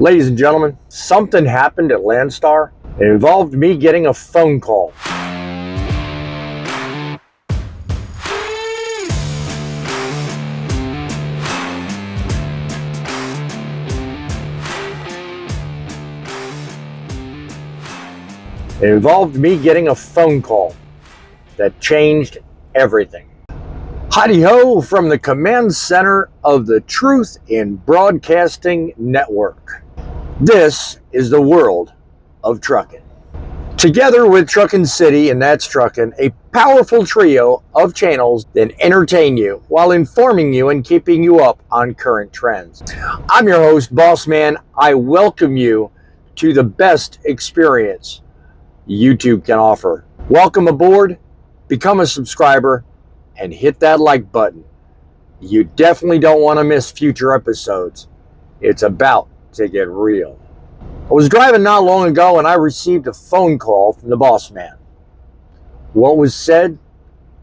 Ladies and gentlemen, something happened at LandStar. It involved me getting a phone call. It involved me getting a phone call that changed everything. Howdy-ho from the command center of the Truth in Broadcasting Network. This is the world of trucking. Together with Truckin City, and that's Truckin, a powerful trio of channels that entertain you while informing you and keeping you up on current trends. I'm your host, Boss Man. I welcome you to the best experience YouTube can offer. Welcome aboard, become a subscriber, and hit that like button. You definitely don't want to miss future episodes. It's about to get real. I was driving not long ago and I received a phone call from the boss man. What was said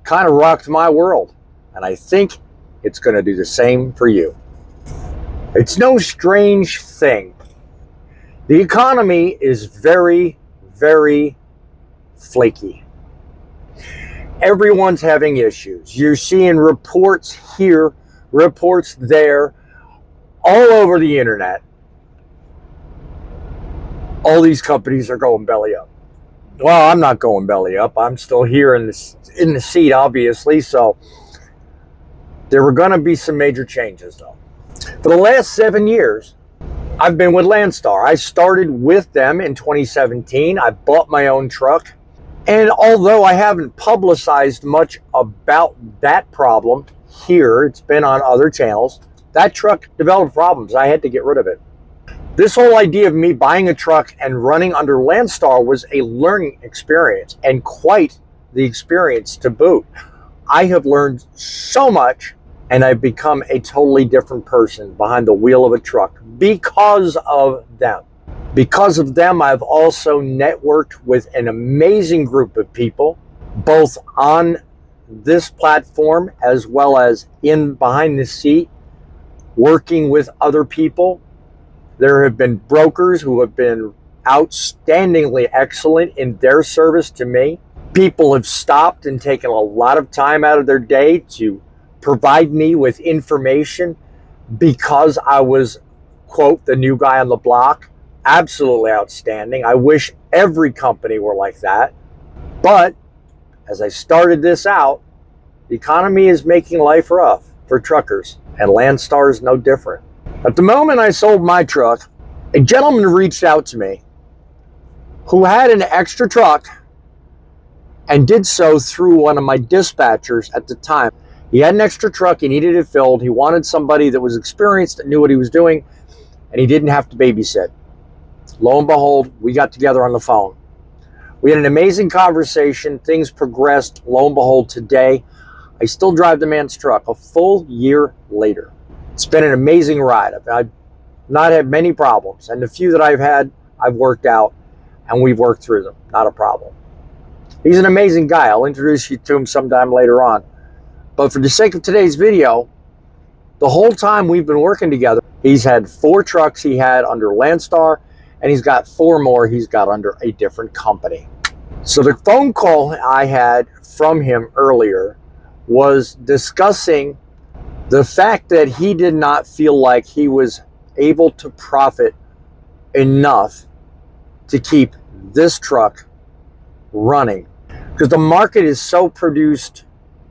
kind of rocked my world, and I think it's going to do the same for you. It's no strange thing. The economy is very, very flaky. Everyone's having issues. You're seeing reports here, reports there, all over the internet. All these companies are going belly up. Well, I'm not going belly up. I'm still here in the seat, obviously. So there were going to be some major changes, though. For the last 7 years, I've been with LandStar. I started with them in 2017. I bought my own truck. And although I haven't publicized much about that problem here, it's been on other channels, that truck developed problems. I had to get rid of it. This whole idea of me buying a truck and running under LandStar was a learning experience, and quite the experience to boot. I have learned so much, and I've become a totally different person behind the wheel of a truck because of them. Because of them, I've also networked with an amazing group of people, both on this platform as well as in behind the seat, working with other people. There have been brokers who have been outstandingly excellent in their service to me. People have stopped and taken a lot of time out of their day to provide me with information because I was, quote, the new guy on the block. Absolutely outstanding. I wish every company were like that. But as I started this out, the economy is making life rough for truckers, and LandStar is no different. At the moment I sold my truck, a gentleman reached out to me who had an extra truck and did so through one of my dispatchers at the time. He had an extra truck, he needed it filled, he wanted somebody that was experienced, that knew what he was doing, and he didn't have to babysit. Lo and behold, we got together on the phone. We had an amazing conversation. Things progressed. Lo and behold, today, I still drive the man's truck a full year later. It's been an amazing ride. I've not had many problems. And the few that I've had, I've worked out, and we've worked through them. Not a problem. He's an amazing guy. I'll introduce you to him sometime later on. But for the sake of today's video, the whole time we've been working together, he's had 4 trucks he had under LandStar, and he's got 4 more he's got under a different company. So the phone call I had from him earlier was discussing the fact that he did not feel like he was able to profit enough to keep this truck running. Because the market is so produced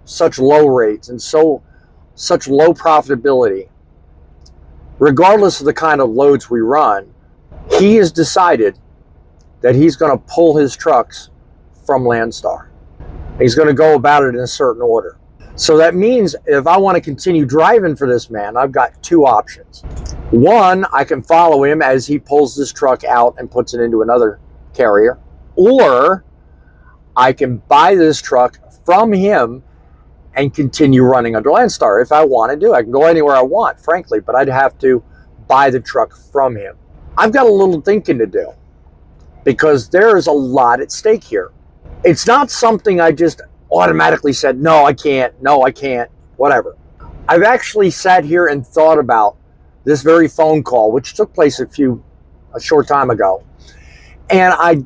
such low rates and such low profitability. Regardless of the kind of loads we run, he has decided that he's going to pull his trucks from LandStar. He's going to go about it in a certain order. So that means if I want to continue driving for this man, I've got 2 options. One, I can follow him as he pulls this truck out and puts it into another carrier. Or I can buy this truck from him and continue running under LandStar if I want to do. I can go anywhere I want, frankly, but I'd have to buy the truck from him. I've got a little thinking to do because there is a lot at stake here. It's not something I just automatically said, no, I can't, whatever. I've actually sat here and thought about this very phone call, which took place a few a short time ago. And I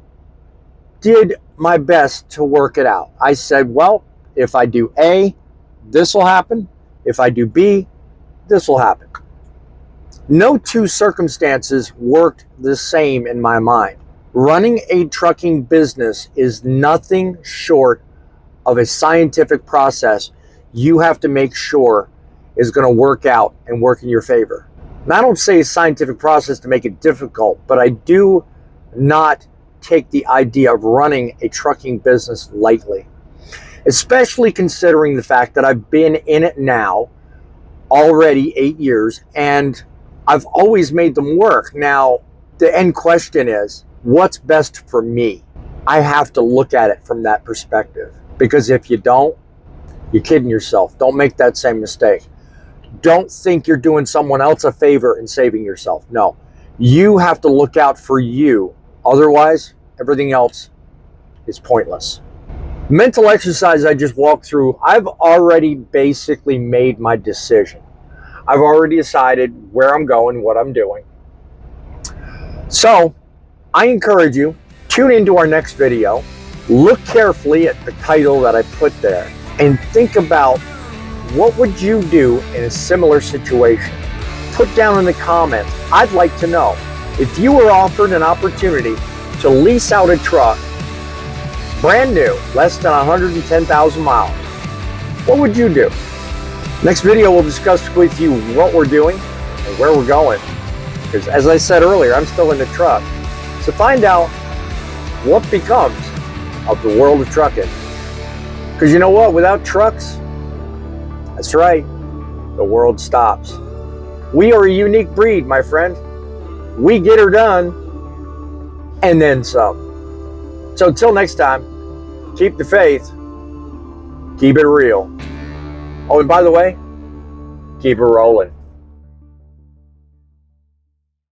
did my best to work it out. I said, well, if I do A, this will happen. If I do B, this will happen. No two circumstances worked the same in my mind. Running a trucking business is nothing short of a scientific process you have to make sure is going to work out and work in your favor. And I don't say a scientific process to make it difficult, but I do not take the idea of running a trucking business lightly, especially considering the fact that I've been in it now already 8 years and I've always made them work. Now, the end question is, what's best for me? I have to look at it from that perspective, because if you don't, you're kidding yourself. Don't make that same mistake. Don't think you're doing someone else a favor and saving yourself. No, you have to look out for you. Otherwise, everything else is pointless. Mental exercise I just walked through, I've already basically made my decision. I've already decided where I'm going, what I'm doing. So, I encourage you, tune into our next video, look carefully at the title that I put there, and think about what would you do in a similar situation. Put down in the comments, I'd like to know, if you were offered an opportunity to lease out a truck, brand new, less than 110,000 miles, what would you do? Next video, we'll discuss with you what we're doing and where we're going. Because as I said earlier, I'm still in the truck. So find out what becomes of the world of trucking. Because you know what? Without trucks, that's right, the world stops. We are a unique breed, my friend. We get her done and then some. So until next time, keep the faith, keep it real. Oh, and by the way, keep it rolling.